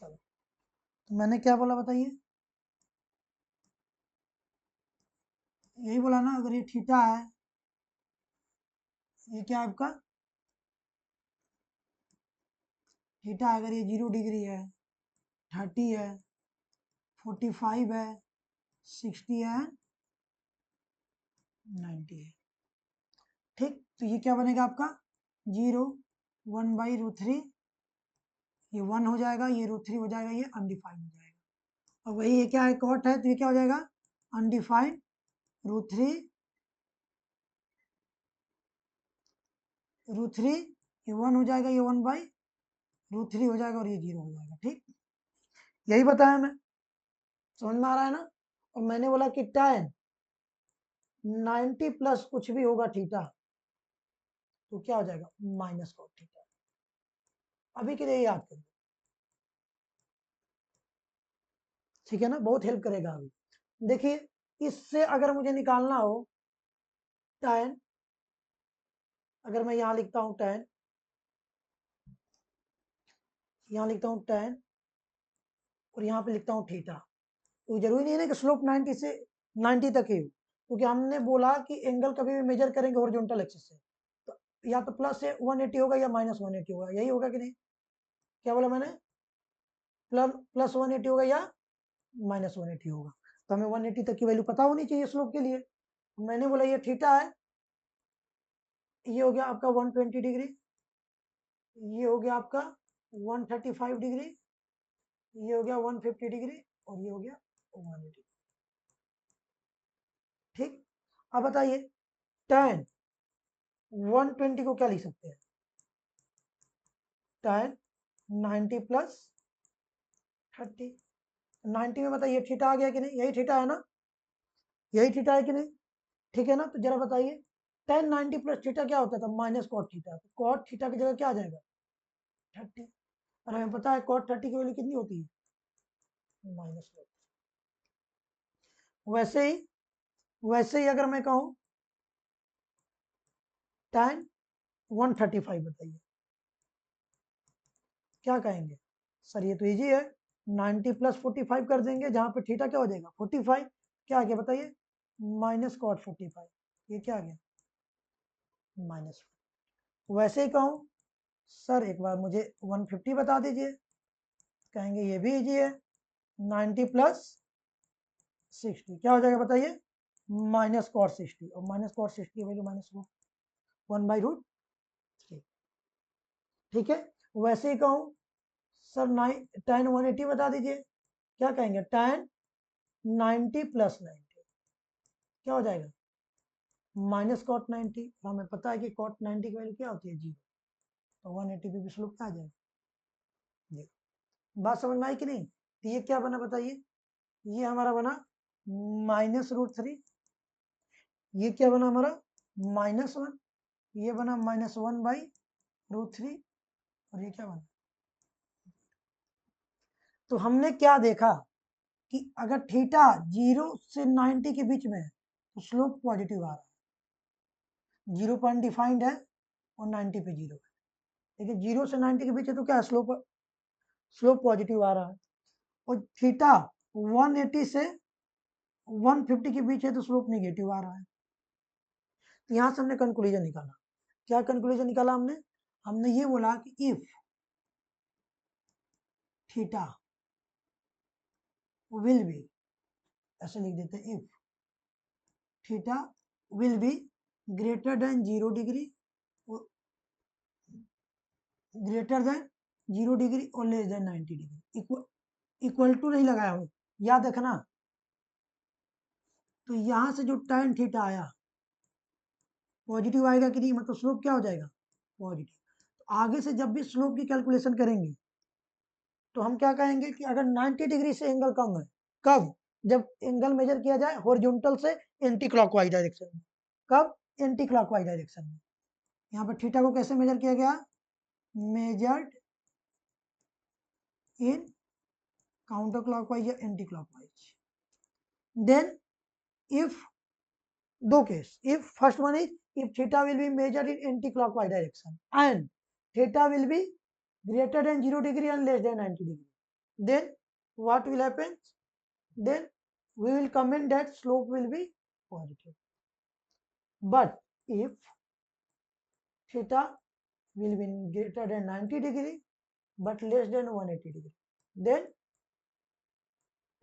चलो, तो मैंने क्या बोला बताइए, यही बोला ना, अगर ये थीटा है, ये क्या है आपका थीटा है, अगर ये 0 डिग्री है, 30 है, 45 है, 60 है, 90 है। ठीक, तो ये क्या बनेगा आपका 0, 1/√3, ये 1 हो जाएगा, ये √3 हो जाएगा, ये अनडिफाइंड हो जाएगा। और वही ये क्या है, कॉट है, तो ये क्या हो जाएगा अनडिफाइंड √3, √3, ये 1 हो जाएगा, ये 1/√3 हो जाएगा, और ये 0 हो जाएगा। ठीक, यही बताया मैं, समझ में आ रहा है ना। और मैंने बोला कि tan 90 प्लस कुछ भी होगा थीटा, तो क्या हो जाएगा माइनस कॉट थीटा। अभी के लिए याद करिए, ठीक है ना, बहुत हेल्प करेगा। अभी देखिए, इससे अगर मुझे निकालना हो tan, अगर मैं यहाँ लिखता हूँ tan, यहाँ लिखता हूँ tan, और यहाँ पे लिखता हूँ थीटा, तो जरूरी नहीं है ना कि स्लोप 90 से 90 तक ही हो, क्योंकि हमने बोला कि एंगल कभी भी मेजर करेंगे हॉरिजॉन्टल एक्सिस से, तो या तो प्लस से 180 होगा या माइनस 180 होगा, यही होगा कि नहीं, क्या बोला मैंने, प्लस 180 होगा या माइनस 180 होगा। तो हमें 180 तक की वैल्यू पता होनी चाहिए स्लोप के लिए। मैंने बोला ये थीटा है, ये हो गया आपका 120 डिग्री, ये हो गया आपका 135 डिग्री, ये हो गया 150 डिग्री, और ये हो गया 180। ठीक, अब बताइए tan 120 को क्या लिख सकते हैं, tan 90 प्लस 30, 90 में बताइए थीटा आ गया कि नहीं, यही थीटा है ना, यही थीटा है कि नहीं, ठीक है ना। तो जरा बताइए tan 90 प्लस थीटा क्या होता था, माइनस कॉट थीटा, तो कॉट थीटा की जगह क्या आ जाएगा 30, और हमें पता है कॉट 30 की वैल्यू कितनी होती है माइनस कॉट। वैसे ही अगर मैं कहूँ tan 135, बताइए क्या कहेंगे, सर ये तो इजी है, 90 प्लस 45 कर देंगे, जहां पे थीटा क्या हो जाएगा 45, क्या आ गया बताइए माइनस कॉट 45, ये क्या आ गया माइनस। वैसे ही कहूँ सर एक बार मुझे 150 बता दीजिए, कहेंगे ये भी इजी है, 90 प्लस 60 क्या हो जाएगा बताइए माइनस कॉट 60, और माइनस कॉट 60 की वैल्यू माइनस 1/√3। ठीक है, वैसे ही कहूँ सर tan 180 बता दीजिए, क्या कहेंगे tan 90 प्लस 90 क्या हो जाएगा माइनस कॉट 90, और हमें पता है कि कॉट 90 की वैल्यू क्या होती है 0, तो 180 पे भी स्लोप क्या आ जाएगा 0। बात समझ में आई कि नहीं, तो ये क्या बना बताइए, ये हमारा बना -√3, ये क्या बना हमारा -1, ये बना -1/√3, और ये क्या बना। तो हमने क्या देखा कि अगर थीटा 0 से 90 के बीच में है तो स्लोप पॉजिटिव आ रहा है, 0 पर अनडिफाइंड है और 90 पे 0 है, लेकिन 0 से 90 के बीच है तो क्या स्लोप स्लोप पॉजिटिव आ रहा है, और थीटा 180 से 150 के बीच है तो स्लोप निगेटिव आ रहा है। तो यहां से हमने कंक्लूजन निकाला, क्या कंक्लूजन निकाला हमने हमने ये बोला कि इफ थीटा विल बी, ऐसे लिख देते हैं, if theta will be greater than 0 degree, greater than 0 degree और less than 90 degree, equal to नहीं लगाया हूं, याद रखना। तो यहां से जो tan थीटा आया पॉजिटिव आएगा कि नहीं, मतलब स्लोप क्या हो जाएगा पॉजिटिव। तो आगे से जब भी स्लोप की कैलकुलेशन करेंगे तो हम क्या कहेंगे कि अगर 90 डिग्री से एंगल कम है, कब, जब एंगल मेजर किया जाए हॉरिजॉन्टल से एंटी क्लॉकवाइज डायरेक्शन में, कब एंटी क्लॉकवाइज डायरेक्शन में। यहाँ पर थीटा को कैसे मेजर किया गया, मेजर्ड इन काउंटर क्लॉकवाइज या एंटी क्लॉकवाइज। देन if दो case, if first one is if theta will be measured in anti-clockwise direction and theta will be greater than 0 degree and less than 90 degree, then what will happen? Then we will comment that slope will be positive. But if theta will be greater than 90 degree but less than 180 degree, then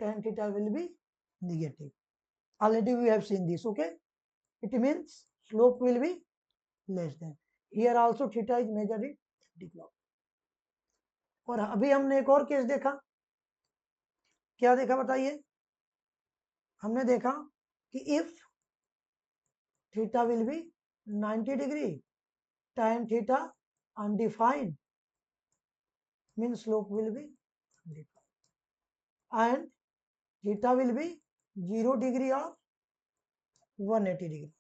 tan theta will be negative. Already we have seen this, okay? It means slope will be less than. Here also theta is measured in anti-clockwise. और अभी हमने एक और case देखा, क्या देखा बताइए? हमने देखा कि if theta will B 90 degree tan theta undefined means slope will be undefined and theta will be 0 degree or 180 degree,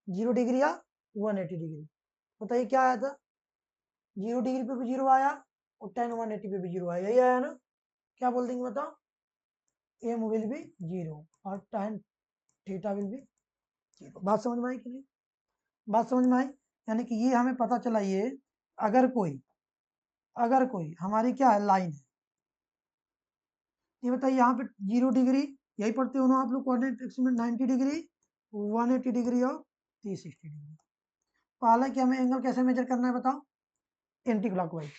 0 degree या 180 डिग्री. बताइए क्या आया था? 0 डिग्री पे भी 0 आया और tan 180 पे भी 0 आया, यही आया ना? क्या बोल देंगे बताओ? m will be 0 और tan theta will be 0. बात समझ में आई कि नहीं? बात समझ में आई? यानी कि ये हमें पता चला, ये अगर कोई हमारी क्या है लाइन है, ये बताइए यहाँ पे 0 डिग्री, यही पढ़ते हो ना आप लोग कोऑर्डिनेट एक्सिस में, 90 डिग्री 180 डिग्री और 360 डिग्री. पहले कि हमें एंगल कैसे मेजर करना है बताओ? Anti clockwise.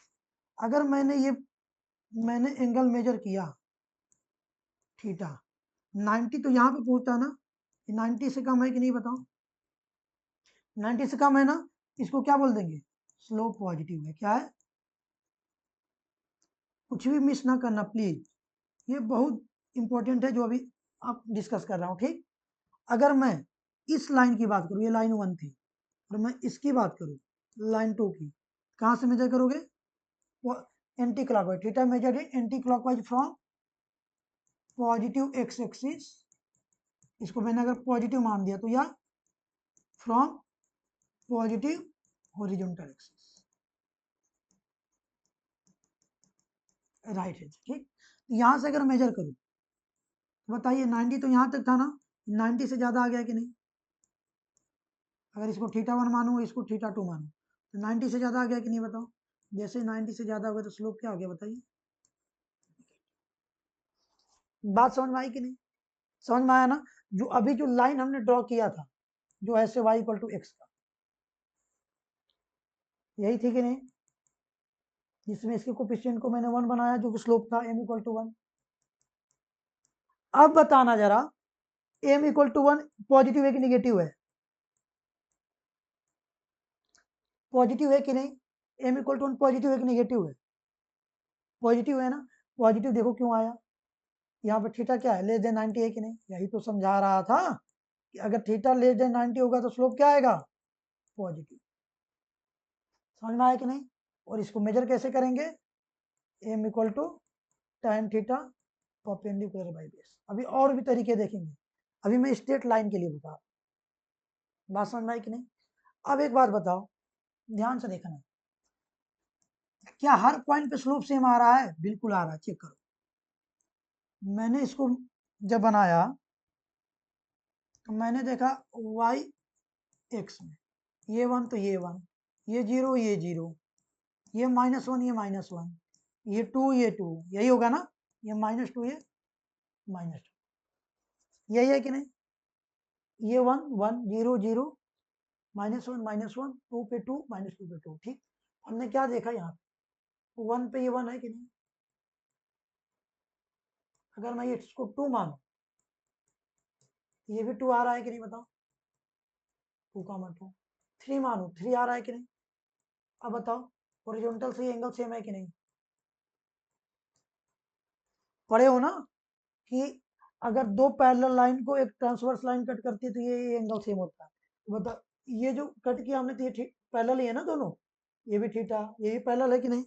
अगर मैंने एंगल मेजर किया थीटा 90, तो यहाँ पे पूछता है ना 90 से कम है कि नहीं बताओ? 90 से कम है ना, इसको क्या बोल देंगे? स्लोप पॉजिटिव है. क्या है? कुछ भी मिस ना करना प्लीज, ये बहुत इंपॉर्टेंट है जो अभी आप डिस्कस कर रहा हूँ, ठीक? अगर मैं इस लाइन की बात करूँ, ये लाइन 1 थी, और मैं इसकी बात करूँ लाइन 2 की, कहाँ से मेजर करोगे? Anti clockwise. Theta measure anti clockwise from positive X axis, इसको मैंने अगर पॉजिटिव मान दिया तो, या from positive horizontal axis, right है, ठीक? यहां से अगर मेजर करूं, बताइए 90 तो यहां तक था ना, 90 से ज्यादा आ गया कि नहीं? अगर इसको थीटा 1 मानूं, इसको थीटा 2 मानूं, तो 90 से ज्यादा आ गया कि नहीं बताओ? जैसे 90 से ज्यादा हो गया तो स्लोप क्या हो गया बताइए? बात समझ में आई कि नहीं? समझ में आया ना? जो अभी जो लाइन हमने ड्रॉ किया था, जो ऐसे y इक्वल टू एक्स का, यही थी कि नहीं? जिसमें इसके कोफिशिएंट को मैंने 1 बनाया, जो कि स्लोप था m इक्वल टू 1. अब बताना जरा, m इक्वल टू 1 पॉजिटिव है कि निगेटिव है? पॉजिटिव है कि नहीं? m इक्वल टू 1 पॉजिटिव है कि निगेटिव है? पॉजिटिव है ना? पॉजिटिव देखो क्यों आया, यहाँ पर थीटा क्या है? लेस देन 90 है कि नहीं? यही तो समझा रहा था कि अगर थीटा लेस देन 90 होगा तो स्लोप क्या आएगा? पॉजिटिव. समझ में आया कि नहीं? और इसको मेजर कैसे करेंगे? m equal to tan theta perpendicular by base. अभी और भी तरीके देखेंगे, अभी मैं स्ट्रेट लाइन के लिए बता. बात समझ में आई कि नहीं? अब एक बात बताओ, ध्यान से देखना, क्या हर पॉइंट पे स्लोप सेम आ रहा है? बिल्कुल आ रहा है, चेक करो. मैंने इसको जब बनाया तो मैंने देखा y एक्स में, ये 1 तो ये 1, ये 0 ये 0, ये -1 ये -1, ये 2 ये 2, यही होगा ना? ये -2 ये -2, यही है कि नहीं? ये 1 1 0 0, -1 -1, 2 पे 2 -2 पे 2, ठीक? हमने क्या देखा यहाँ पे? 1 पे ये 1 है कि नहीं? अगर मैं इसको 2 मानूं, ये भी 2 आ रहा है कि नहीं बताओ? 2 का 2. 3 मानूं, 3 आ रहा है कि नहीं? अब बताओ, हॉरिजॉन्टल से एंगल सेम है कि नहीं? पढ़े हो ना कि अगर दो पैरेलल लाइन को एक ट्रांसवर्स लाइन कट करती है तो ये एंगल सेम होता है. बता, ये जो कट किया हमने तो ये पैरेलल ही है ना दोनों? ये भी थीटा, ये भी पैरेलल है कि नहीं?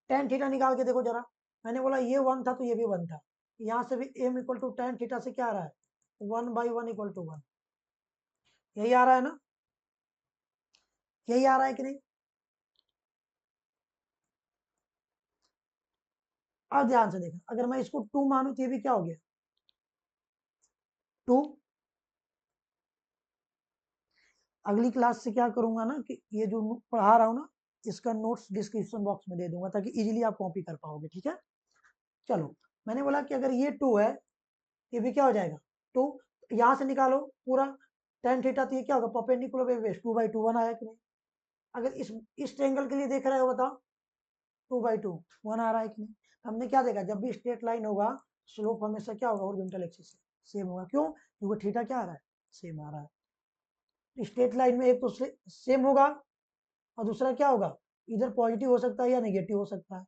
tan थीटा निकाल के देखो जरा. मैंने बोला ये 1 था तो ये भी 1 था, यहाँ से भी m equal to tan theta से क्या आ रहा है? 1/1 इक्वल टू 1. यही आ रहा है ना? यही आ रहा है कि नहीं? अब ध्यान से देखना, अगर मैं इसको 2 मानूं तो ये भी क्या हो गया? 2. अगली क्लास से क्या करूंगा ना कि ये जो पढ़ा रहा हूँ ना, इसका नोट्स डिस्क्रिप्शन बॉक्स में दे दूंगा ताकि इजीली आप कॉपी कर पाओगे, ठीक है? चलो मैंने बोला कि अगर ये 2 है, ये भी क्या हो जाएगा 2, यहां से निकालो पूरा tan थीटा, तो ये क्या होगा परपेंडिकुलर बाई बेस 2/2 1 आया कि नहीं। अगर इस ट्रायंगल के लिए देख रहे हो बताओ 2/2 1 आ रहा है कि नहीं। हमने क्या देखा, जब भी स्ट्रेट लाइन होगा स्लोप हमेशा क्या होगा हॉरिजॉन्टल एक्सिस से सेम होगा। क्यों? क्योंकि थीटा क्या आ रहा है सेम आ रहा है। स्ट्रेट लाइन में एक तो सेम होगा और दूसरा क्या होगा, इधर पॉजिटिव हो सकता है या नेगेटिव हो सकता है।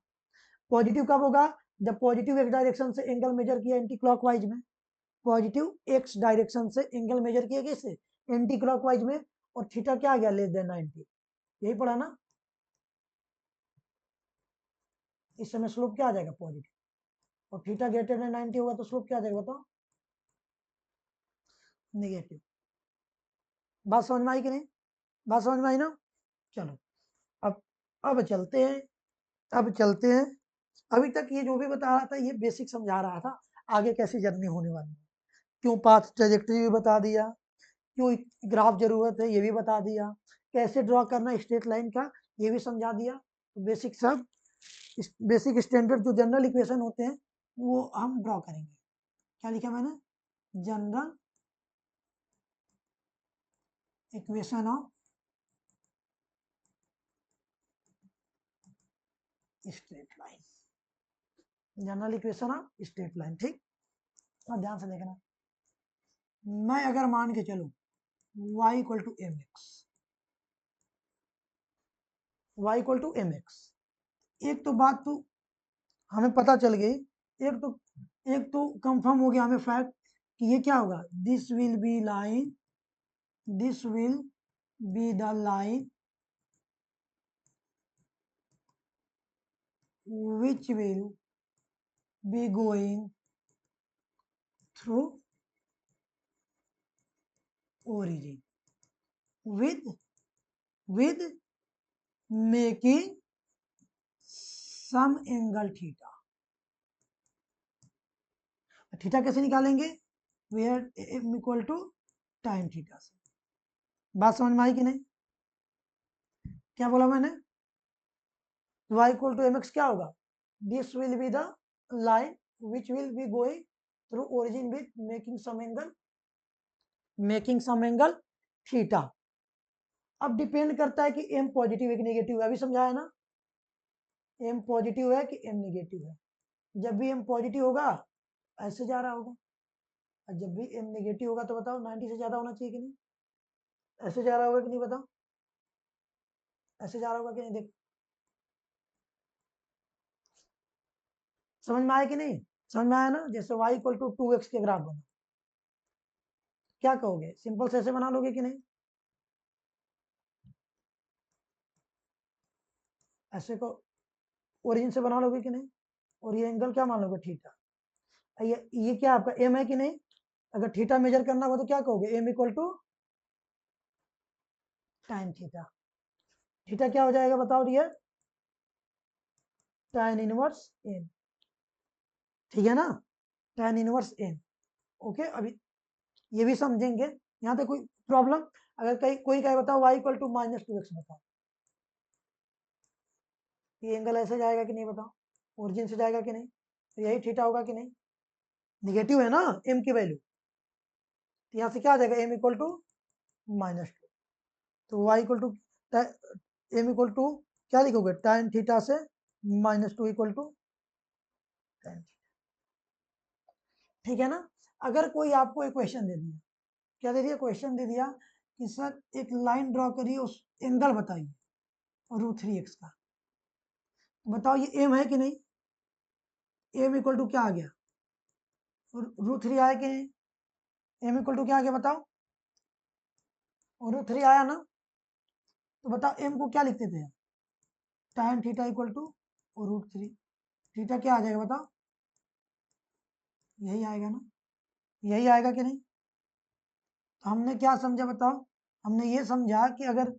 पॉजिटिव कब होगा, जब पॉजिटिव एक्स डायरेक्शन से एंगल मेजर किया एंटी क्लॉकवाइज में, पॉजिटिव एक्स डायरेक्शन से एंगल मेजर किया कैसे एंटी क्लॉकवाइज में, और थीटा क्या आ गया लेस देन 90, यही पढ़ा ना। इस समय स्लोप क्या आ जाएगा पॉजिटिव, और थीटा ग्रेटर देन 90 होगा तो स्लोप क्या आ जाएगा बताओ नेगेटिव। बात समझ में आई कि नहीं, बात समझ में आई ना। चलो अब अब चलते हैं, अब चलते हैं। अभी तक ये जो भी बता रहा था ये बेसिक समझा रहा था, आगे कैसी जर्नी होने वाली है, क्यों पाथ ट्रेजेक्टरी भी बता दिया, क्यों ग्राफ जरूरत है ये भी बता दिया, कैसे ड्रॉ करना स्ट्रेट लाइन का ये भी समझा दिया। तो बेसिक सब बेसिक स्टैंडर्ड जो जनरल इक्वेशन होते हैं वो हम ड्रॉ करेंगे। क्या लिखा मैंने, general equation of straight line, general equation of straight line. ठीक, और ध्यान से देखना, मैं अगर मान के चलूं y equal to M X, y equal to M X, एक तो बात तो हमें पता चल गई, एक तो कंफर्म हो गया हमें फैक्ट कि ये क्या होगा, this will be line, this will be the line which will be going through origin with making some angle theta। Theta कैसे निकालेंगे, where m equal to time theta से। बात समझ में आई कि नहीं, क्या बोला मैंने, y इक्वल टू mx क्या होगा, this will be the line which will be going through origin with making some angle theta. अब डिपेंड करता है कि m पॉजिटिव है कि नेगेटिव है, अभी समझाया ना, m पॉजिटिव है कि m नेगेटिव है। जब भी m पॉजिटिव होगा ऐसे जा रहा होगा, और जब भी m नेगेटिव होगा तो बताओ 90 से ज्यादा होना चाहिए कि नहीं, ऐसे जा रहा होगा कि नहीं बताओ, ऐसे जा रहा होगा कि नहीं, देख समझ में आया कि नहीं, समझ में आया ना। जैसे y इक्वल टू 2x के ग्राफ बना, क्या कहोगे, सिंपल से ऐसे बना लोगे कि नहीं, ऐसे को ओरिजिन से बना लोगे कि नहीं, और ये एंगल क्या मान लोगे थीटा, ये क्या आपका m है कि नहीं। अगर थीटा मेजर करना हो तो क्या कहोगे, m equal to time theta. Theta क्या हो जाएगा बताओ डियर, tan इनवर्स m, ठीक है ना, tan इनवर्स m। ओके, अभी ये भी समझेंगे, यहाँ तक कोई प्रॉब्लम। अगर कहीं कोई कहे बताओ y इक्वल टू -2x बताओ, ये एंगल ऐसे जाएगा कि नहीं बताओ, ओरिजिन से जाएगा कि नहीं, तो यही थीटा होगा कि नहीं, निगेटिव है ना m की वैल्यू, तो यहाँ से क्या आ जाएगा m इक्वल टू -2, तो y equal to m equal to क्या लिखोगे tan थीटा से -2 इक्वल टू tan, ठीक है ना। अगर कोई आपको एक क्वेश्चन दे दिया, क्या दे दिया, क्वेश्चन दे दिया कि सर एक लाइन ड्रॉ करिए उस एंगल बताइए √3x का, बताओ ये m है कि नहीं, m इक्वल टू क्या आ गया √3 आया कि नहीं, m इक्वल टू क्या आ गया बताओ, √3 आया ना, तो बताओ m को क्या लिखते थे, tan theta equal to √3, theta क्या आ जाएगा बताओ, यही आएगा ना, यही आएगा कि नहीं। तो हमने क्या समझा बताओ, हमने ये समझा कि अगर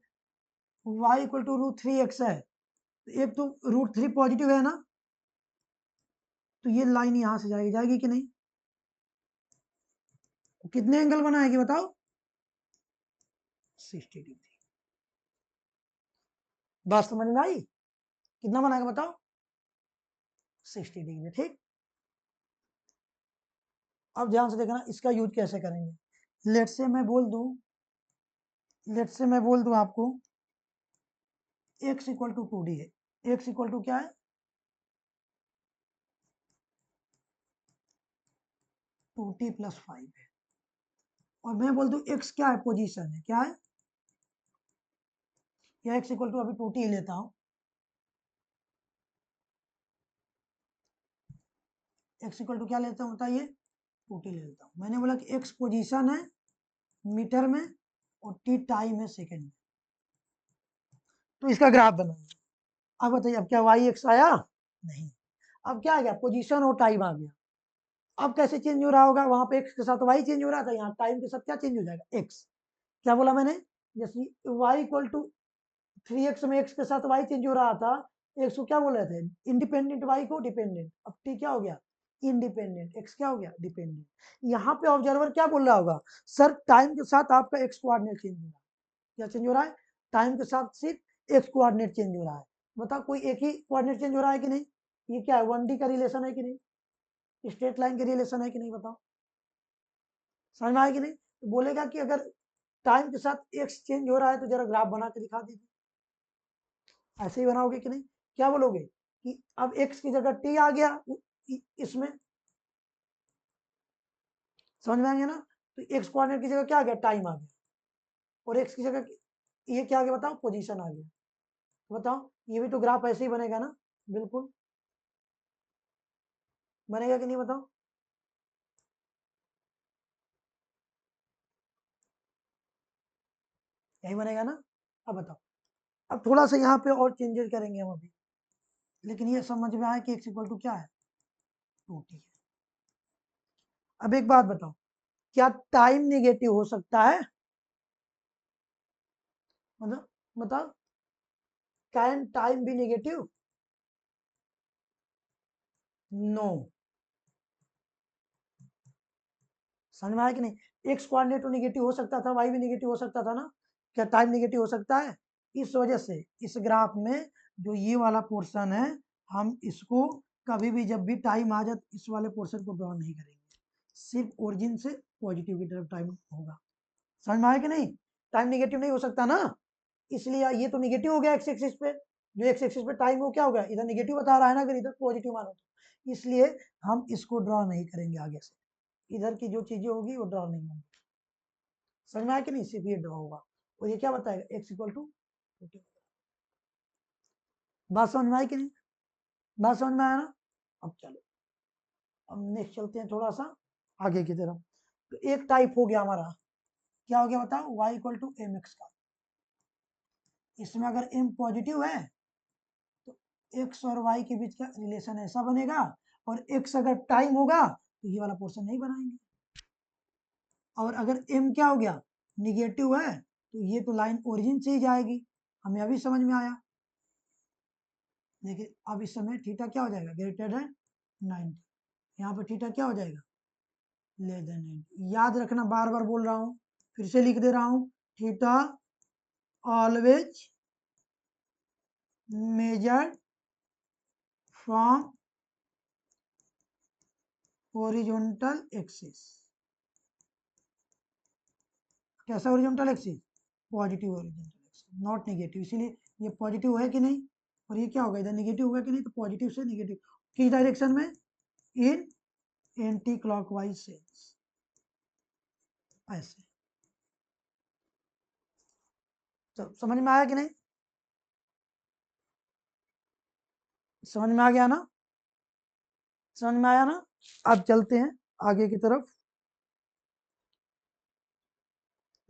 y इक्वल टू √3x है, तो एक तो √3 पॉजिटिव है ना, तो ये लाइन यहां से जाएगी, जाएगी कि नहीं, तो कितने एंगल बनाएगी बताओ 60 डिग्री। बात समझ में आई, कितना बनाएगा बताओ 60 डिग्री, ठीक। अब ध्यान से देखना इसका यूज कैसे करेंगे। लेट से मैं बोल दूं आपको x इक्वल टू 2d है। x इक्वल टू क्या है? 2t प्लस 5 है। और मैं बोल दूं x क्या है? पोजीशन है। क्या है? या x इक्वल टू अभी 2t ही लेता हूं। x इक्वल टू क्या लेता हूं बताइए? 2t ले लेता हूं। मैंने बोला कि x पोजीशन है मीटर में और t टाइम है सेकेंड में। तो इसका ग्राफ बनाएंगे। अब बताइए, अब क्या वाई एक्स आया? नहीं। अब क्या आ गया? पोजीशन और टाइम आ गया। अब कैसे चेंज हो रहा होगा? वहां पे एक्स के साथ वाई चेंज हो रहा था, यहाँ टाइम के साथ क्या चेंज हो जाएगा? एक्स। क्या बोला मैंने? जैसे वाई इक्वल टू 3x में एक्स के साथ वाई चेंज हो रहा था, एक्स को क्या बोल रहे थे? इंडिपेंडेंट, वाई को डिपेंडेंट। अब टी क्या हो गया? इंडिपेंडेंट। एक्स क्या हो गया? डिपेंडेंट। यहाँ पे ऑब्जर्वर क्या बोल रहा होगा? सर टाइम के साथ आपका एक्स कोऑर्डिनेट चेंज हो रहा है। क्या चेंज हो रहा है? टाइम के साथ सिर्फ एक्स कोऑर्डिनेट चेंज हो रहा है। बताओ कोई एक ही कोऑर्डिनेट चेंज हो रहा है कि नहीं? ये क्या है? 1D का रिलेशन है कि नहीं? स्ट्रेट लाइन का रिलेशन है कि नहीं? बताओ। समझ में आया कि नहीं? तो बोलेगा कि अगर टाइम के साथ एक्स चेंज हो रहा है तो जरा ग्राफ बना के दिखा दीजिए। ऐसे ही बनाओगे कि नहीं? क्या बोलोगे कि अब एक्स की जगह टी आ गया इसमें। समझ में आएंगे ना? तो एक्स कोऑर्डिनेट की जगह क्या आ गया? टाइम आ गया। और एक्स की जगह ये क्या आ गया? बताओ, पोजीशन आ गया। तो बताओ, ये भी तो ग्राफ ऐसे ही बनेगा ना? बिल्कुल बनेगा कि नहीं? बताओ। यही बनेगा ना? अब बताओ। अब थोड़ा सा यहाँ पे और चेंजेस करेंगे हम अभी, लेकिन ये समझ में आया कि एक्स इक्वल टू क्या है? 2t है। अब एक बात बताओ, क्या टाइम निगेटिव हो सकता है? मतलब बताओ, can time be negative? No. समझ में आया कि नहीं? एक्स कोऑर्डिनेट तो निगेटिव हो सकता था, वाई भी निगेटिव हो सकता था ना? क्या टाइम निगेटिव हो सकता है? इस वजह से इस ग्राफ में जो ये वाला पोर्शन है, हम इसको कभी भी जब भी टाइम आ जाए इस वाले पोर्शन को ड्रॉ नहीं करेंगे। सिर्फ ओरिजिन से पॉजिटिव की तरफ टाइम होगा। समझ में आया कि नहीं? टाइम निगेटिव नहीं हो सकता ना, इसलिए ये तो निगेटिव हो गया एक्स एक्सिस पे। जो एक्स एक्सिस पे टाइम हो क्या हो गया? इधर निगेटिव बता रहा है ना, अगर इधर पॉजिटिव मानो तो। इसलिए हम इसको ड्रॉ नहीं करेंगे आगे से। इधर की जो चीजें होगी वो ड्रॉ नहीं होंगी। समझ में आया कि नहीं? सिर्फ ये ड्रॉ होगा। और ये क्या बताएगा? X equal to. बात समझ में आई कि नहीं? बात समझ में आया ना? अब चलो, अब नेक्स्ट चलते हैं थोड़ा सा आगे की तरफ। तो एक टाइप हो गया हमारा। क्या हो गया बताओ? y equal to M X का। इसमें अगर m पॉजिटिव है तो x और y के बीच का रिलेशन ऐसा बनेगा, और x अगर टाइम होगा तो ये वाला पोर्शन नहीं बनाएंगे। और अगर m क्या हो गया? निगेटिव है तो ये तो लाइन ओरिजिन से ही जाएगी। हमें अभी समझ में आया। देखिए अब इस समय थीटा क्या हो जाएगा? Greater than 90। यहाँ पर थीटा क्या हो जाएगा? Less than 90। याद रखना, बार बार बोल रहा हूँ, फिर से लिख दे रहा हूँ, theta always measured from horizontal axis. कैसा horizontal axis? Positive horizontal axis, not negative. इसीलिए ये पॉजिटिव है कि नहीं, और ये क्या होगा? इधर नेगेटिव होगा कि नहीं? तो पॉजिटिव से नेगेटिव किस डायरेक्शन में? इन एंटी क्लॉकवाइज सेंस। ऐसे तो समझ में आया कि नहीं? समझ में आ गया ना? समझ में आया ना? अब चलते हैं आगे की तरफ।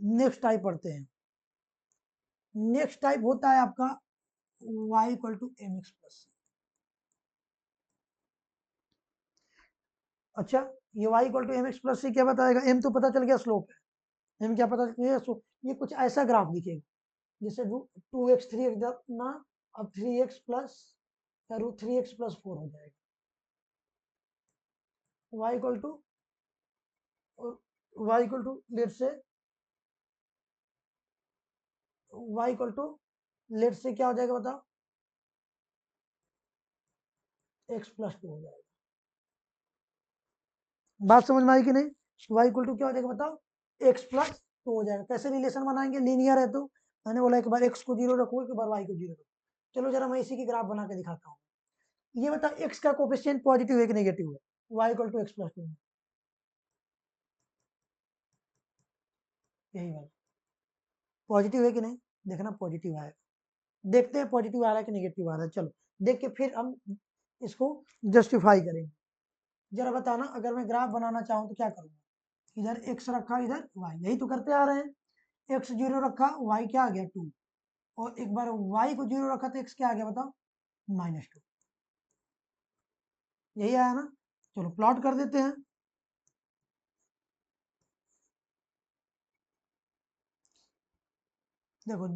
नेक्स्ट टाइप पढ़ते हैं। नेक्स्ट टाइप होता है आपका y equal to M X plus. अच्छा, ये y equal to M X plus से क्या बताएगा? m तो पता चल गया, स्लोप है। m क्या पता चल गया? ये कुछ ऐसा ग्राफ दिखेगा जैसे 2x 3x ना, अब 3x प्लस या रूट 3x प्लस 4 हो जाएगा। y equal to y equal to let's say y equal to let's say क्या हो जाएगा बताओ? x प्लस 2 हो जाएगा। बात समझ में आई कि नहीं? y इक्वल टू क्या हो जाएगा बताओ, x प्लस 2 हो जाएगा। कैसे रिलेशन बनाएंगे, लीनियर है तो मैंने बोला एक बार x को 0 रखो, एक बार y को 0 रखो। चलो जरा मैं इसी की ग्राफ बना के दिखाता हूँ। ये बता x का कोफिशिएंट पॉजिटिव है कि नेगेटिव है, y equal to x plus 2, यही बात पॉजिटिव है कि नहीं, देखना पॉजिटिव आएगा। देखते हैं पॉजिटिव आ रहा है कि नेगेटिव आ रहा है। चलो देख के फिर हम इसको जस्टिफाई करेंगे। जरा बताना, अगर मैं ग्राफ बनाना चाहूँ तो क्या करूँगा, इधर x रखा, इधर y, यही तो करते आ रहे हैं। x 0 रखा, y क्या आ गया 2, और एक बार y को 0 रखा तो x क्या आ गया बताओ, -2, यही आया ना। चलो प्लॉट कर देते हैं। देखो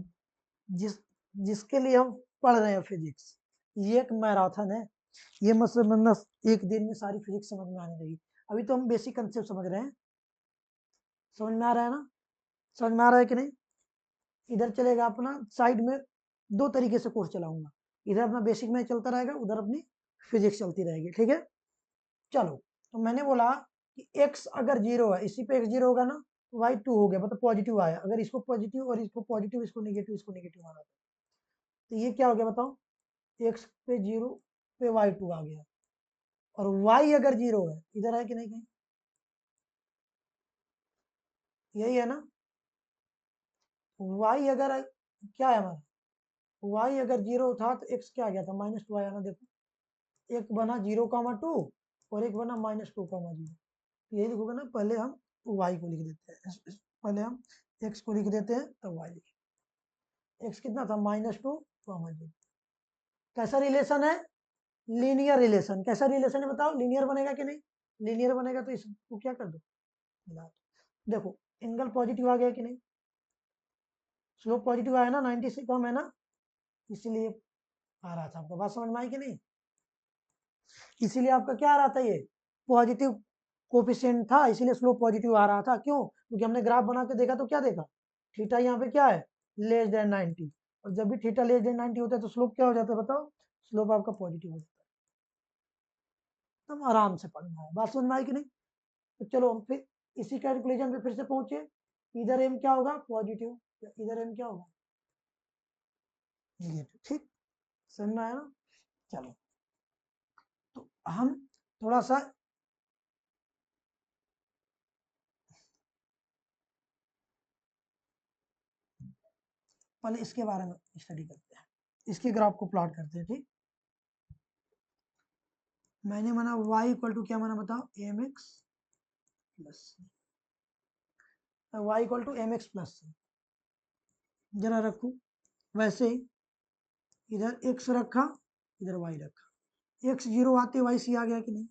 जिस जिसके लिए हम पढ़ रहे हैं फिजिक्स, ये एक मैराथन है, ये मतलब एक दिन में सारी फिजिक्स समझ में आने लगी। अभी तो हम बेसिक कंसेप्ट समझ रहे हैं, समझ में आ रहा है ना, समझ में आ रहा है कि नहीं? इधर चलेगा अपना साइड में, दो तरीके से कोर्स चलाऊंगा, इधर अपना बेसिक में चलता रहेगा, उधर अपनी फिजिक्स चलती रहेगी, ठीक है। चलो तो मैंने बोला कि x अगर 0 है, इसी पे x 0 होगा ना, y 2 हो गया, मतलब पॉजिटिव आया। अगर इसको पॉजिटिव और इसको पॉजिटिव, इसको नेगेटिव, इसको नेगेटिव माना तो ये क्या हो गया बताओ, x पे 0 पे y 2 आ गया। और y अगर 0 है, इधर है कि नहीं कहीं, यही है ना। y अगर क्या है हमारा, y अगर 0 था तो x क्या आ गया था, -2 आया ना। देखो एक बना 0,2 और एक बना -2,0। यही लिखोगे ना, पहले हम y को लिख देते हैं, पहले हम x को लिख देते हैं तब y लिखें। x कितना था, -2,0। कैसा रिलेशन है, लीनियर रिलेशन। कैसा रिलेशन है बताओ, लीनियर बनेगा कि नहीं, लीनियर बनेगा तो इसको क्या कर दो, मिला दो। देखो एंगल पॉजिटिव आ गया कि नहीं, स्लोप पॉजिटिव आया ना, 90 से कम है ना, इसीलिए आ रहा था। आपको बात समझ में आई कि नहीं, इसीलिए आपका क्या आ रहा था, ये पॉजिटिव कोफिशिएंट था, इसीलिए स्लोप पॉजिटिव आ रहा था। क्यों, क्योंकि हमने ग्राफ बना के देखा तो क्या देखा, थीटा यहाँ पे क्या है, लेस देन 90, और जब भी थीटा लेस देन 90 होता है तो स्लोप क्या हो जाता है बताओ, स्लोप आपका पॉजिटिव हो जाता है। एकदम आराम से पढ़ना है, बात समझ में आई कि नहीं। तो चलो हम फिर इसी कैलकुलेशन पे फिर से पहुंचे। इधर एम क्या होगा, पॉजिटिव, इधर एम क्या होगा, नेगेटिव, ठीक, समझ में आया ना। चलो तो हम थोड़ा सा पहले इसके बारे में स्टडी करते हैं, इसके ग्राफ को प्लॉट करते हैं, ठीक। मैंने माना y इक्वल टू क्या माना बताओ, M X plus, y equal to M X plus, जरा रखू वैसे ही, इधर x रखा, इधर y रखा, x 0 आते y c आ गया कि नहीं,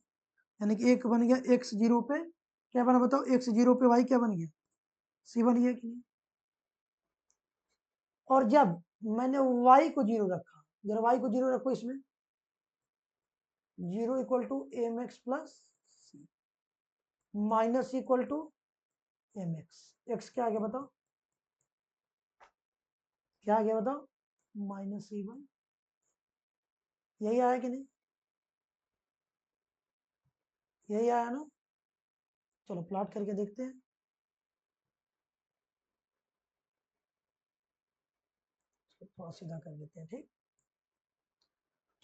यानी कि एक बन गया x 0 पे क्या बना बताओ, x 0 पे y क्या बन गया, c बन गया कि नहीं। और जब मैंने y को 0 रखा, जरा y को 0 रखो इसमें, 0 equal to M X plus C, minus equal to M X, X क्या आ गया बताओ, क्या आ गया बताओ, -c/, यही आया कि नहीं, यही आया ना। चलो प्लॉट करके देखते हैं, थोड़ा सीधा कर देते हैं, ठीक।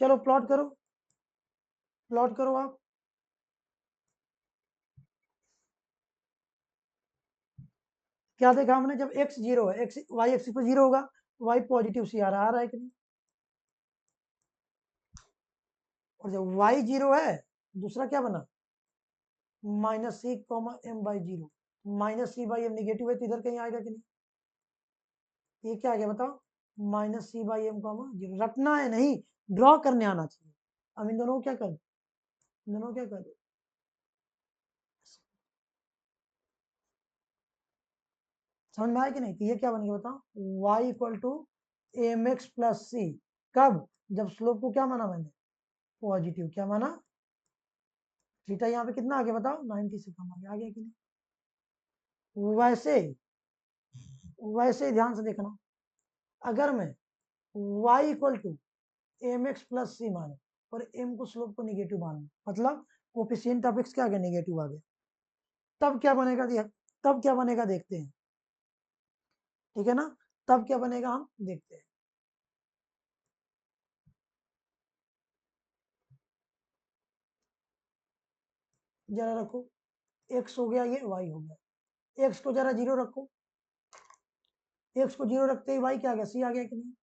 चलो प्लॉट करो, प्लॉट करो आप। क्या देखा हमने, जब x 0 है, x y एक्सिस पर 0 होगा, y पॉजिटिव सी आ रहा है कि नहीं। और जब y 0 है, दूसरा क्या बना, -c/m/0, -c/m नेगेटिव है तो इधर कहीं आएगा कि नहीं, ये क्या आ गया बताओ, -c/m, रटना है नहीं, ड्रॉ करने आना चाहिए। अब इन दोनों को क्या कर, इन दोनों को क्या कर, समझ में आया कि नहीं। तो ये क्या बन गया बताओ, y equal to M X plus C, कब, जब स्लोप को क्या माना मैंने, पॉजिटिव, क्या माना, थीटा यहाँ पे कितना आ गया बताओ, 90 से कम आ गया कि नहीं। वैसे वैसे ध्यान से देखना, अगर मैं y equal to M X plus C माने और m को स्लोप को निगेटिव मानूं, मतलब कोफिशिएंट ऑफ x क्या आ गया, नेगेटिव आ गया, तब क्या बनेगा, तब क्या बनेगा देखते हैं, ठीक है ना। तब क्या बनेगा हम देखते हैं। जरा रखो, एक्स हो गया, ये वाई हो गया। एक्स को जरा जीरो रखो, एक्स को जीरो रखते ही वाई क्या आ गया, सी आ गया कि नहीं,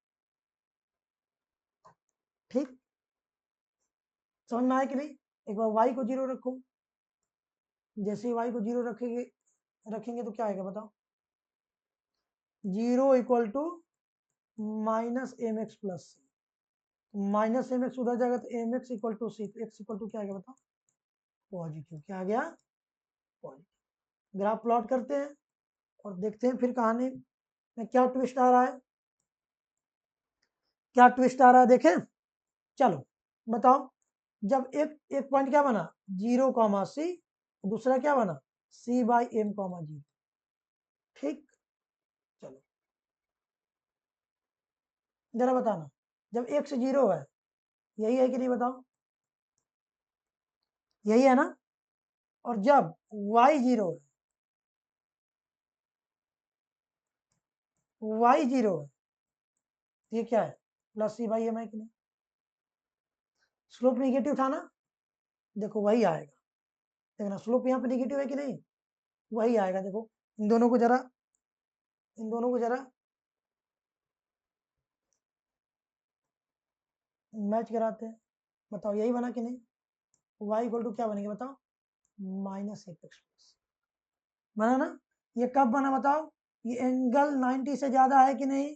ठीक, समझ में आया कि नहीं। एक बार वाई को जीरो रखो, जैसे ही वाई को जीरो रखेंगे रखेंगे तो क्या आएगा बताओ, zero equal to minus M X plus C, minus M X उधर जाएगा तो M X equal to C, X equal to क्या आ गया बताओ, पॉजिटिव, क्या आ गया, पॉजिटिव। ग्राफ प्लॉट करते हैं और देखते हैं फिर कहानी में क्या ट्विस्ट आ रहा है, क्या ट्विस्ट आ रहा है देखें। चलो बताओ, जब एक एक पॉइंट क्या बना, जीरो कॉमा सी, दूसरा क्या बना, सी बाई एम कॉमा जीरो, ठीक। चलो जरा बताना, जब एक्स जीरो है, यही है कि नहीं बताओ, यही है ना, और जब वाई जीरो है, वाई जीरो है, ये क्या है, प्लस सी बाई एम है कि नहीं, स्लोप निगेटिव था ना, देखो वही आएगा, देखना स्लोप यहाँ पे निगेटिव है कि नहीं, वही आएगा, देखो इन दोनों को जरा, इन दोनों को जरा मैच कराते हैं, बताओ यही बना कि नहीं, वाई इक्वल टू क्या बनेगा बताओ, माइनस एक एक्स प्लस, बना ना। ये कब बना बताओ, ये एंगल 90 से ज्यादा है कि नहीं,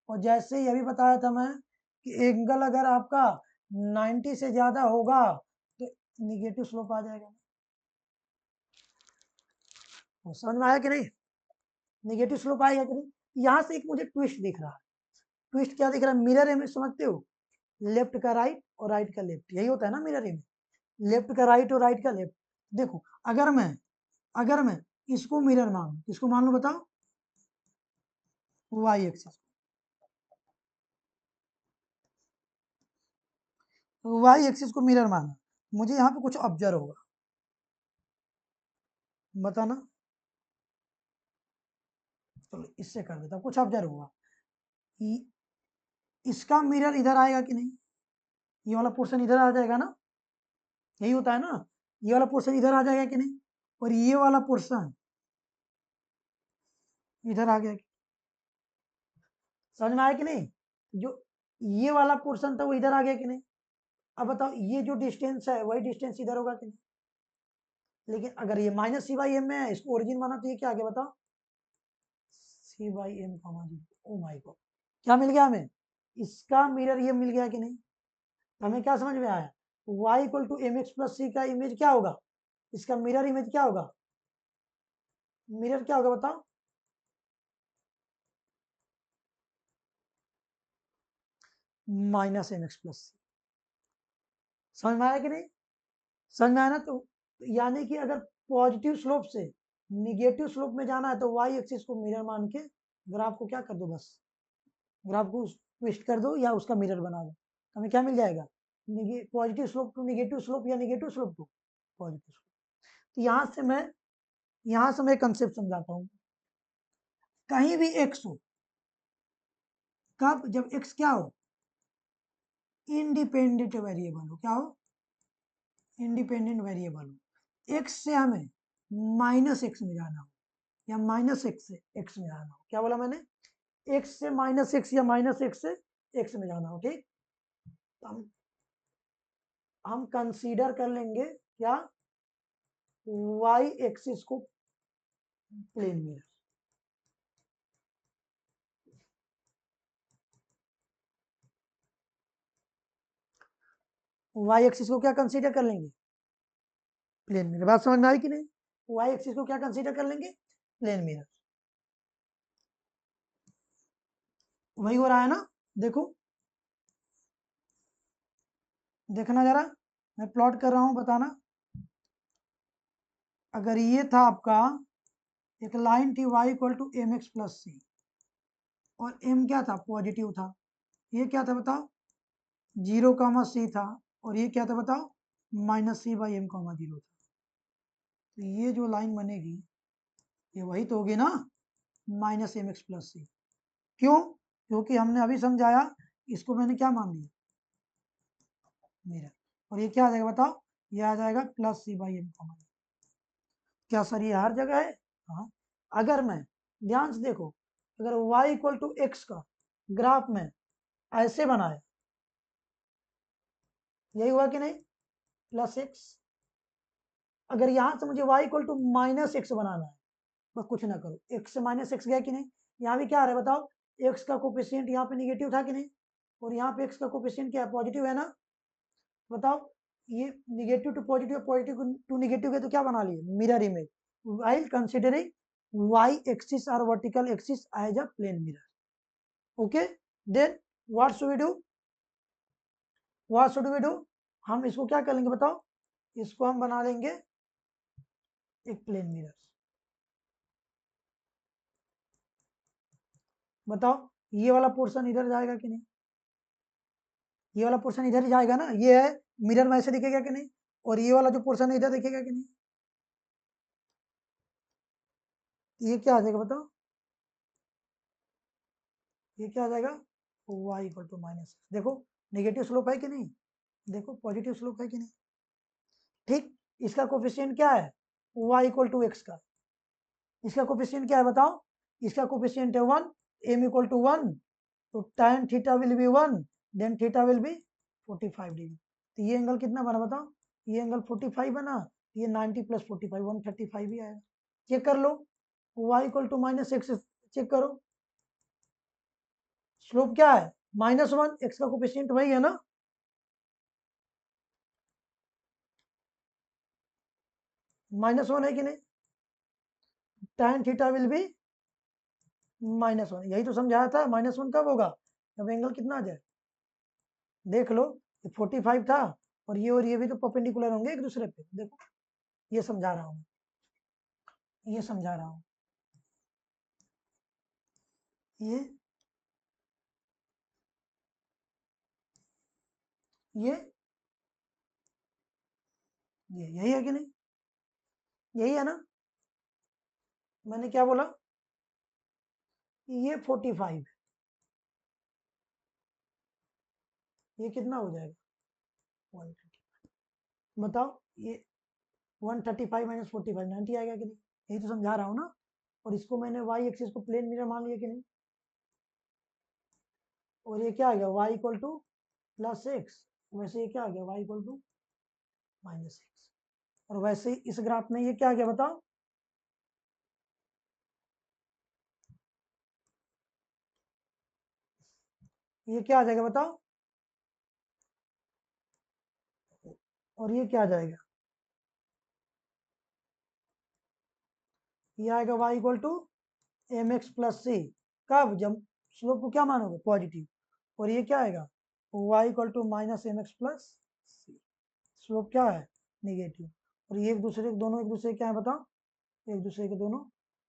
और जैसे ही अभी बताया था मैं कि एंगल अगर आपका 90 से ज्यादा होगा तो निगेटिव स्लोप आ जाएगा, समझ में आया कि नहीं, निगेटिव स्लोप आएगा कि नहीं। यहां से एक मुझे ट्विस्ट दिख रहा है, ट्विस्ट क्या दिख रहा है, मिरर इमेज समझते हो, लेफ्ट का राइट और राइट का लेफ्ट, यही होता है ना मिरर इमेज, लेफ्ट का राइट और राइट का लेफ्ट। देखो अगर मैं इसको मिरर मान, इसको मान लो बताओ, वाई एक्सिस, वाई एक्सिस को मिरर माना, मुझे यहाँ पे कुछ ऑब्जर्व होगा, बताना। चलो इससे कर देता हूँ, कुछ ऑब्जर्व होगा, इसका मिरर इधर आएगा कि नहीं, ये वाला पोर्शन इधर आ जाएगा ना, यही होता है ना, ये वाला पोर्शन इधर आ जाएगा कि नहीं, और ये वाला पोर्शन इधर आ गया, समझ में आया कि नहीं, जो ये वाला पोर्शन था वो इधर आ गया कि नहीं। अब बताओ ये जो डिस्टेंस है वही डिस्टेंस इधर होगा कि नहीं, लेकिन अगर ये माइनस सी बाई एम में है, इसको ओरिजिन माना तो ये क्या आ गया बताओ, C by M comma G, oh my God, क्या मिल गया हमें, इसका मिरर ये मिल गया कि नहीं, हमें क्या समझ में आया, y equal to M X plus C का इमेज क्या होगा, इसका मिरर इमेज क्या होगा, मिरर क्या होगा बताओ, माइनस एम एक्स प्लस सी, समझ में आया कि नहीं, समझ में आया ना। तो यानी कि अगर पॉजिटिव स्लोप से निगेटिव स्लोप में जाना है तो वाई एक्सिस को मिरर मान के ग्राफ को क्या कर दो, बस ग्राफ को ट्विस्ट कर दो या उसका मिरर बना दो, हमें क्या मिल जाएगा, positive slope to negative slope या negative slope to positive slope. तो यहाँ से मैं कंसेप्ट समझाता हूँ, कहीं भी एक्स हो, कब, जब एक्स क्या हो, इंडिपेंडेंट वेरिएबल हो, क्या हो, इंडिपेंडेंट वेरिएबल हो, एक्स से हमें माइनस एक्स में जाना हो या माइनस एक्स से एक्स में जाना हो, क्या बोला मैंने, एक्स से माइनस एक्स या माइनस एक्स से एक्स में जाना हो, ठीक। तो हम कंसीडर कर लेंगे क्या, वाई एक्सिस को प्लेन मिरर, वाई एक्सिस को क्या कंसीडर कर लेंगे, प्लेन मिरर, बात समझ में आई कि नहीं, वाई एक्सिस को क्या कंसीडर कर लेंगे, प्लेन मिरर, वही हो रहा है ना, देखो देखना जरा, मैं प्लॉट कर रहा हूं बताना, अगर ये था आपका, एक लाइन थी y equal to M X plus C, और m क्या था, पॉजिटिव था, ये क्या था बताओ, जीरो कामा सी था, और ये क्या था बताओ, minus C by M comma zero था, तो ये जो लाइन बनेगी ये वही तो होगी ना, माइनस एम एक्स प्लस सी। क्यों? क्योंकि हमने अभी समझाया, इसको मैंने क्या मान लिया, मिरर। और ये क्या आ जाएगा बताओ, ये आ जाएगा plus C by M common. क्या सर ये हर जगह है? हाँ। अगर मैं ध्यान से देखो, अगर y इक्वल टू एक्स का ग्राफ में ऐसे बनाया, यही हुआ कि नहीं, प्लस एक्स। अगर यहां से मुझे y equal to minus X बनाना है, बस कुछ ना करो, x से माइनस एक्स गया कि नहीं, यहाँ भी क्या आ रहा है बताओ, x का कोफिशिएंट यहाँ पे निगेटिव था कि नहीं, और यहाँ पे x का कोफिशिएंट क्या है, पॉजिटिव है ना। बताओ, ये negative to positive, positive to negative है तो क्या बना लिए, mirror image, while considering y axis or vertical axis as a plane mirror. Okay, then what should we do, what should we do, हम इसको क्या कर लेंगे बताओ, इसको हम बना लेंगे एक प्लेन मिरर। बताओ, ये वाला पोर्शन इधर जाएगा कि नहीं, ये वाला पोर्शन इधर ही जाएगा ना, ये है मिरर में ऐसे दिखेगा कि नहीं, और ये वाला जो पोर्शन है इधर दिखेगा कि नहीं, ये क्या आ जाएगा बताओ, ये क्या आ जाएगा, y इक्वल टू माइनस। देखो नेगेटिव स्लोप है कि नहीं, देखो पॉजिटिव स्लोप है कि नहीं, ठीक। इसका कोफिशिएंट क्या है, y इक्वल टू एक्स का, इसका कोफिशिएंट क्या है बताओ, इसका कोफिशिएंट है 1, m इक्वल टू 1, तो tan theta will be 1, then theta will be 45 degree. तो ये एंगल कितना बना बताओ, ये एंगल 45 बना, ये 90 प्लस 45 135 ही आएगा। चेक कर लो, y equal to minus X, check करो, स्लोप क्या है, -1, एक्स का कोफिशिएंट वही है ना, -1 है कि नहीं, tan थीटा विल बी -1, यही तो समझाया था, -1 कब होगा, जब एंगल कितना आ जाए, देख लो, ये 45 था, और ये भी तो परपेंडिकुलर होंगे एक दूसरे पे, देखो ये समझा रहा हूँ, ये समझा रहा हूँ, ये ये ये यही है कि नहीं, यही है ना, मैंने क्या बोला, ये 45, ये कितना हो जाएगा 135, बताओ, ये 135 माइनस 45 90 आएगा कि नहीं, यही तो समझा रहा हूँ ना, और इसको मैंने y एक्सिस को प्लेन मिरर मान लिया कि नहीं, और ये क्या आ गया y equal to plus X, वैसे ये क्या आ गया y equal to minus X, और वैसे ही इस ग्राफ में ये क्या आ गया बताओ, ये क्या आ जाएगा बताओ, और ये क्या आ जाएगा, ये आएगा y equal to M X plus C, कब, जब स्लोप को क्या मानोगे पॉजिटिव, और ये क्या आएगा y equal to minus M X plus C, slope क्या है निगेटिव, और ये एक दूसरे दोनों एक दूसरे क्या है बताओ, एक दूसरे के दोनों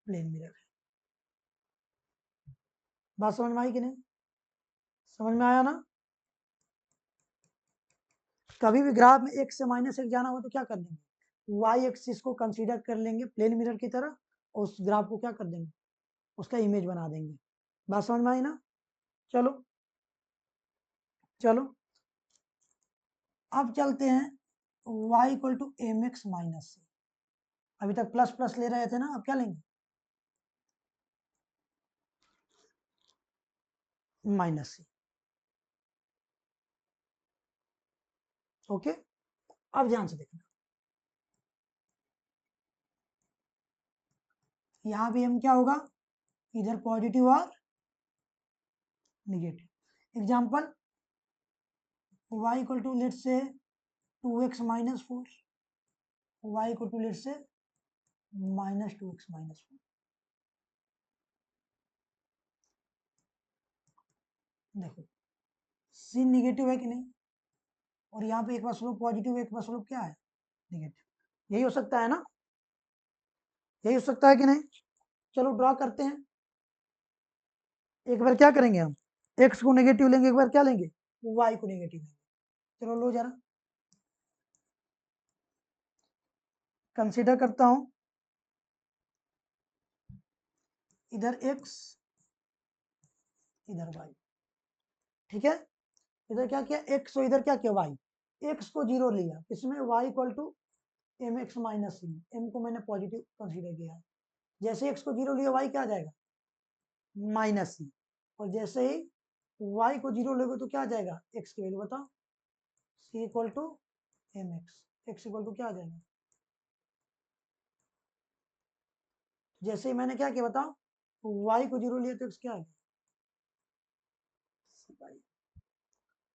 प्लेन मिरर है। बात समझ में आई कि नहीं, समझ में आया ना, कभी भी ग्राफ में एक से माइनस एक जाना हो तो क्या कर देंगे, y एक्सिस को कंसीडर कर लेंगे प्लेन मिरर की तरह, और उस ग्राफ को क्या कर देंगे, उसका इमेज बना देंगे। बात समझ में आई ना, चलो चलो अब चलते हैं y equal to M X minus C, अभी तक प्लस प्लस ले रहे थे ना, अब क्या लेंगे माइनस से, ओके। अब ध्यान से देखना, यहाँ भी हम क्या होगा, इधर पॉजिटिव और negative, example y equal to let's say 2x minus 4, y equal to let's say -2x minus 4, देखो sin निगेटिव है कि नहीं, और यहाँ पे एक बार स्लोप पॉजिटिव है, एक बार स्लोप क्या है निगेटिव, यही हो सकता है ना, यही हो सकता है कि नहीं, चलो ड्रॉ करते हैं, एक बार क्या करेंगे हम, x को नेगेटिव लेंगे, एक बार क्या लेंगे y को नेगेटिव लेंगे, चलो लो जरा, कंसीडर करता हूं इधर x इधर y, ठीक है। इधर क्या किया x और इधर क्या किया y, x को 0 लिया, इसमें y equal to M X minus C, M को मैंने पॉजिटिव कंसीडर किया। जैसे x को 0 लिया y क्या आ जाएगा माइनस सी, और जैसे ही y को 0 लोगे तो क्या आ जाएगा x की वैल्यू बताओ, c equal to M X, X equal to क्या आ जाएगा। जैसे ही मैंने क्या किया बताओ y को 0 लिया तो x क्या आ गया,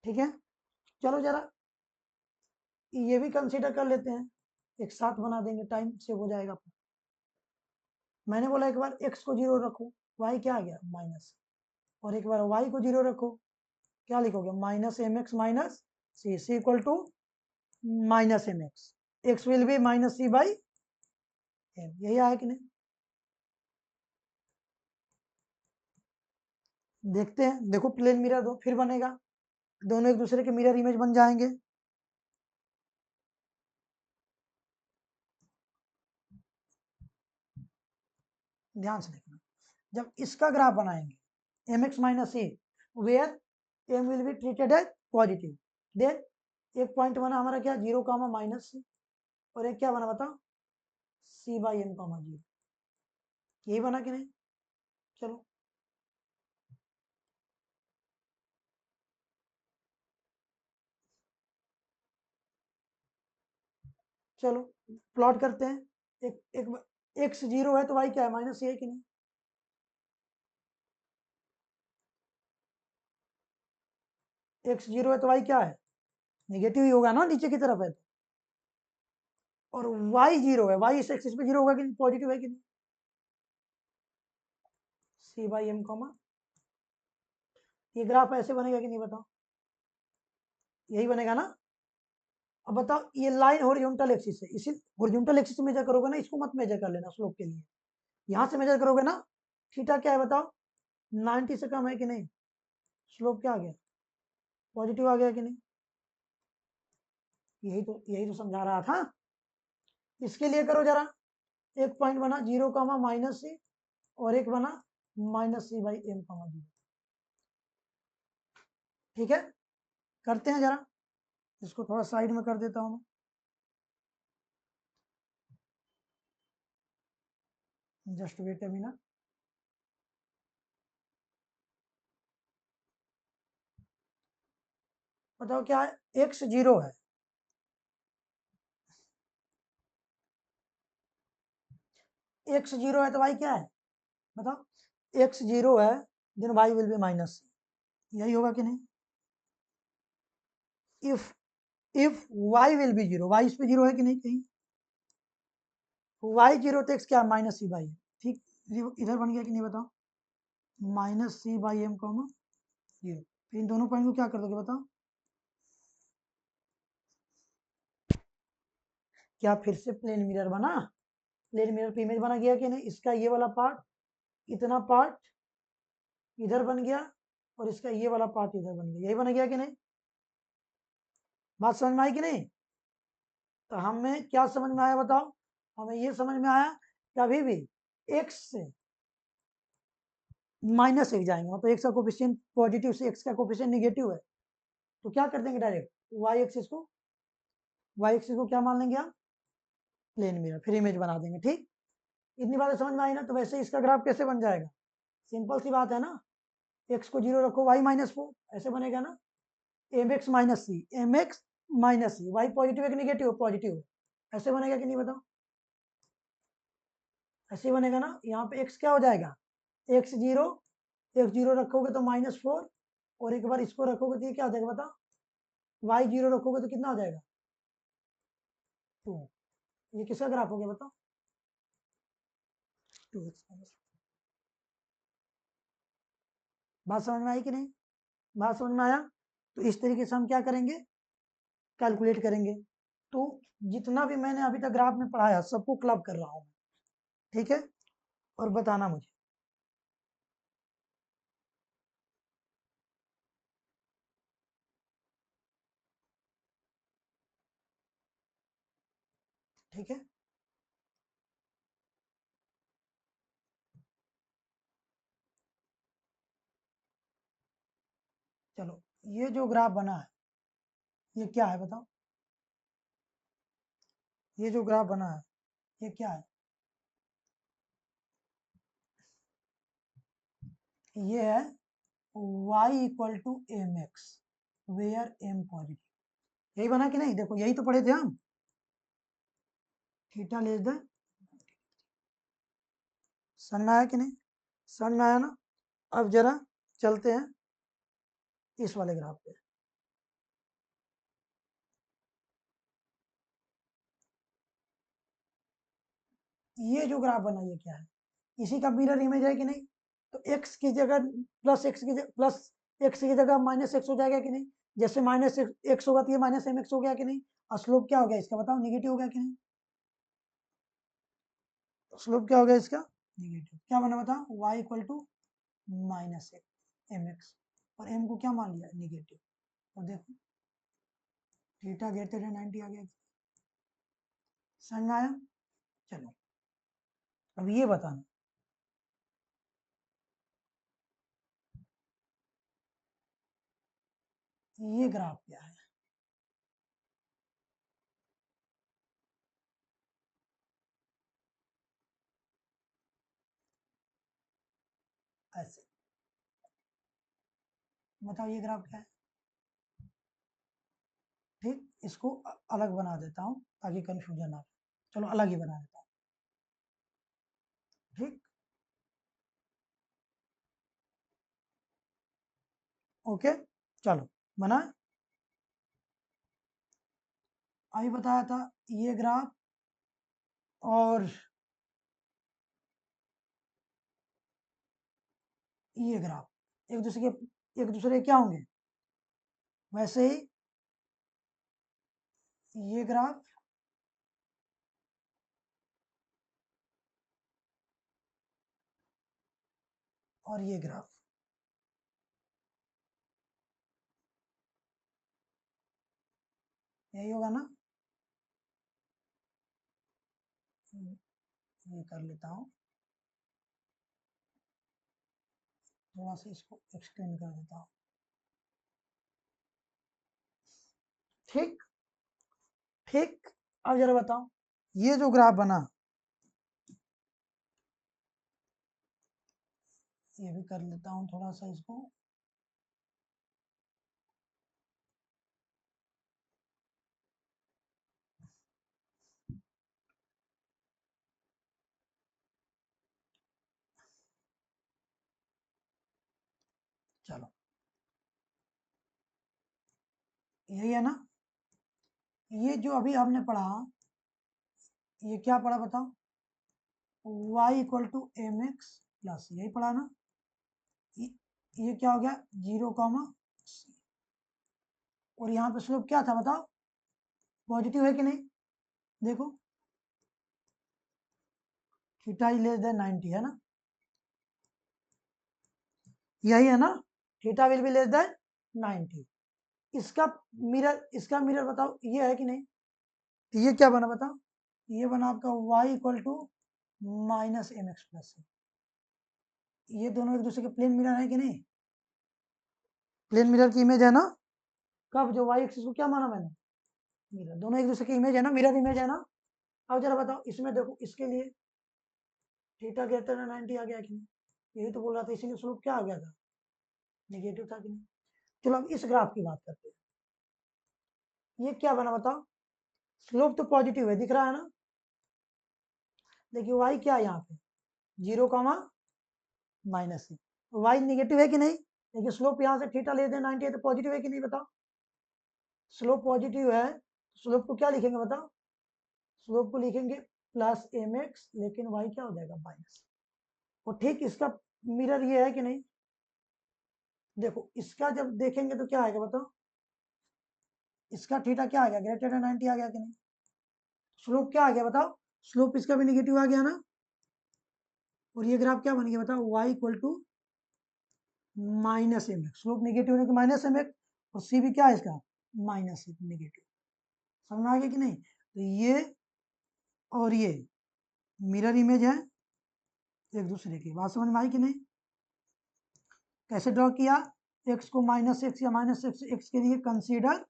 ठीक है। चलो जरा ये भी कंसीडर कर लेते हैं, एक साथ बना देंगे, टाइम सेव हो जाएगा। मैंने बोला एक बार x को 0 रखो, y क्या आ गया माइनस, और एक बार y को 0 रखो, क्या लिखोगे minus M X minus C, C equal to minus M X, X will be minus C by M, यही आया कि नहीं। देखते हैं, देखो प्लेन मिरर दो फिर बनेगा, दोनों एक दूसरे के मिरर इमेज बन जाएंगे। ध्यान से देखना, जब इसका ग्राफ बनाएंगे M X minus C, where M will be treated as positive, then एक पॉइंट बना हमारा क्या 0 कामा माइनस सी, और एक क्या बना बताओ सी बाई एम कामा 0, यही बना कि नहीं। चलो चलो प्लॉट करते हैं, एक एक एक्स 0 है तो वाई क्या है माइनस सी है कि नहीं, एक्स 0 है तो वाई क्या है नेगेटिव ही होगा ना, नीचे की तरफ है तो। और y 0 है, y इस एक्सिस पे 0 होगा कि पॉजिटिव है कि नहीं, सी बाई एम कॉमा, ये ग्राफ ऐसे बनेगा कि नहीं बताओ, यही बनेगा ना। अब बताओ ये लाइन हॉरिजॉन्टल एक्सिस है, इसी हॉरिजॉन्टल एक्सिस से मेजर करोगे ना, इसको मत मेजर कर लेना स्लोप के लिए, यहां से मेजर करोगे ना, थीटा क्या है बताओ 90 से कम है कि नहीं, स्लोप क्या आ गया पॉजिटिव आ गया कि नहीं, यही तो समझा रहा था। इसके लिए करो जरा, एक पॉइंट बना 0 कामा माइनस सी, और एक बना माइनस सी बाई एम कामा 0, ठीक है। करते हैं जरा, इसको थोड़ा साइड में कर देता हूं मैं, जस्ट वेट अ मिनट। बताओ क्या है x 0 है, x 0 है तो y क्या है बताओ, x 0 है then y will be minus, यही होगा कि नहीं। If if y will be 0, y इस पे 0 है कि नहीं कहीं, y 0 तो x क्या माइनस सी बाई, ठीक, इधर बन गया कि नहीं बताओ, minus C by M comma 0, इन दोनों पॉइंट को क्या कर दोगे बताओ, क्या फिर से प्लेन मिरर बना, प्लेन मिरर पे इमेज बना गया कि नहीं, इसका ये वाला पार्ट इतना पार्ट इधर बन गया, और इसका ये वाला पार्ट इधर बन गया, यही बन गया कि नहीं, बात समझ में आई कि नहीं। तो हमें क्या समझ में आया बताओ, हमें ये समझ में आया कि अभी भी x से माइनस एक जाएंगे, मतलब x का कोफिशिएंट पॉजिटिव से x का कोफिशिएंट नेगेटिव है, तो क्या कर देंगे डायरेक्ट y एक्सिस को क्या मान लेंगे हम प्लेन मिरर, फिर इमेज बना देंगे, ठीक। इतनी बातें समझ में आई ना। तो वैसे इसका ग्राफ कैसे बन जाएगा, सिंपल सी बात है ना, x को 0 रखो y माइनस 4, ऐसे बनेगा ना, M X minus C, M X minus सी, वाई पॉजिटिव है कि निगेटिव, पॉजिटिव है, ऐसे बनेगा कि नहीं बताओ, ऐसे बनेगा ना। यहाँ पे x क्या हो जाएगा x 0, x 0 रखोगे तो -4, और एक बार इसको रखोगे तो ये क्या हो जाएगा बताओ, y 0 रखोगे तो कितना हो जाएगा 2, ये किसका ग्राफ हो गया बताओ 2x। बात समझ में आई कि नहीं, बात समझ में आया। तो इस तरीके से हम क्या करेंगे कैलकुलेट करेंगे। तो जितना भी मैंने अभी तक ग्राफ में पढ़ाया सबको क्लब कर रहा हूँ, ठीक है, और बताना मुझे, ठीक है। ये जो ग्राफ बना है ये क्या है बताओ? ये जो ग्राफ बना है ये क्या है? ये है y equal to M X where m positive. यही बना कि नहीं? देखो यही तो पढ़े थे हम, थीटा लेस देन। समझ में आया कि नहीं? समझ में आया ना? अब जरा चलते हैं इस वाले ग्राफ पे। ये जो ग्राफ बना ये क्या है? इसी का मिरर इमेज है कि नहीं? तो x की जगह प्लस एक्स की जगह माइनस एक्स हो जाएगा कि नहीं? जैसे माइनस एक्स होगा तो ये माइनस एम एक्स हो गया कि नहीं? और स्लोप क्या हो गया इसका बताओ? निगेटिव हो गया कि नहीं? स्लोप क्या हो गया इसका? निगेटिव। क्या बना बताओ? y equal to minus M X, और m को क्या मान लिया? निगेटिव। और देखो थीटा ग्रेटर देन 90 आ गया। समझ में आया? चलो अब ये बताना, ये ग्राफ क्या है? ऐसे बताओ ये ग्राफ क्या है? ठीक, इसको अलग बना देता हूँ ताकि कंफ्यूजन ना हो। चलो अलग ही बना देता हूँ। ठीक, ओके, चलो बना। अभी बताया था ये ग्राफ और ये ग्राफ एक दूसरे के क्या होंगे? वैसे ही ये ग्राफ और ये ग्राफ यही होगा ना? ये कर लेता हूँ, थोड़ा सा इसको एक्सटेंड कर देता हूँ। ठीक ठीक, अब जरा बताओ ये जो ग्राफ बना ये भी कर लेता हूँ थोड़ा सा इसको। चलो यही है ना? ये जो अभी हमने पढ़ा ये क्या पढ़ा बताओ? y equal to M X plus, यही पढ़ा ना? ये, ये क्या हो गया? 0, और यहाँ पे स्लोप क्या था बताओ? पॉजिटिव है कि नहीं? देखो थीटा लेस देन 90 है ना? यही है ना? Theta will be less than 90। इसका मिरर बताओ ये है कि नहीं? तो ये क्या बना बताओ? ये बना आपका y equal to minus M X plus. ये दोनों एक दूसरे के प्लेन मिरर है कि नहीं? प्लेन मिरर की इमेज है ना? कब? जो y एक्सिस को क्या माना मैंने? मिरर। दोनों एक दूसरे की इमेज है ना? मिरर इमेज है ना? अब जरा बताओ इसमें देखो, इसके लिए थीटा ग्रेटर देन 90 आ गया कि नहीं? यही तो बोल रहा था, इसीलिए स्लोप क्या आ गया था? नेगेटिव था कि नहीं? चलो अब इस ग्राफ की बात करते हैं। ये क्या बना बताओ? स्लोप तो पॉजिटिव है दिख रहा है ना? देखिए वाई क्या है यहाँ पे? 0, माइनस है। वाई निगेटिव है कि नहीं? देखिए स्लोप यहाँ से थीटा लेस देन 90 है तो पॉजिटिव है कि नहीं बताओ? स्लोप पॉजिटिव है, स्लोप को क्या लिखेंगे बताओ? स्लोप को लिखेंगे प्लस एम एक्स, लेकिन वाई क्या हो जाएगा? माइनस। और ठीक इसका मिरर ये है कि नहीं? देखो इसका जब देखेंगे तो क्या आएगा बताओ? इसका थीटा क्या आ गया? ग्रेटर देन 90 आ गया कि नहीं? स्लोप क्या आ गया बताओ? स्लोप इसका भी निगेटिव आ गया ना? और ये ग्राफ क्या बन गया बताओ? y equal to minus M X. Slope negative होने के माइनस एम एक्स, और सी भी क्या है इसका? Minus negative. समझ में आ गया कि नहीं? तो ये और ये मिरर इमेज है एक दूसरे की। बात समझ में आई कि नहीं? कैसे ड्रॉ किया? एक्स को -x या -x के लिए consider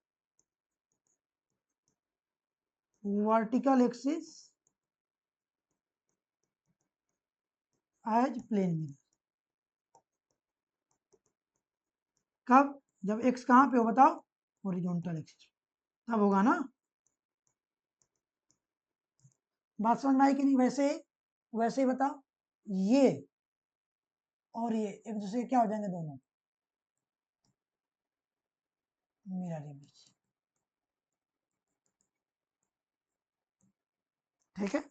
vertical axis as plane mirror. कब? जब x कहाँ पे हो बताओ? हॉरिजॉन्टल एक्सिस, तब होगा ना। बात समझ में आई कि नहीं? वैसे ही बताओ, ये और ये एक दूसरे क्या हो जाएंगे दोनों? Mirror image. ठीक है।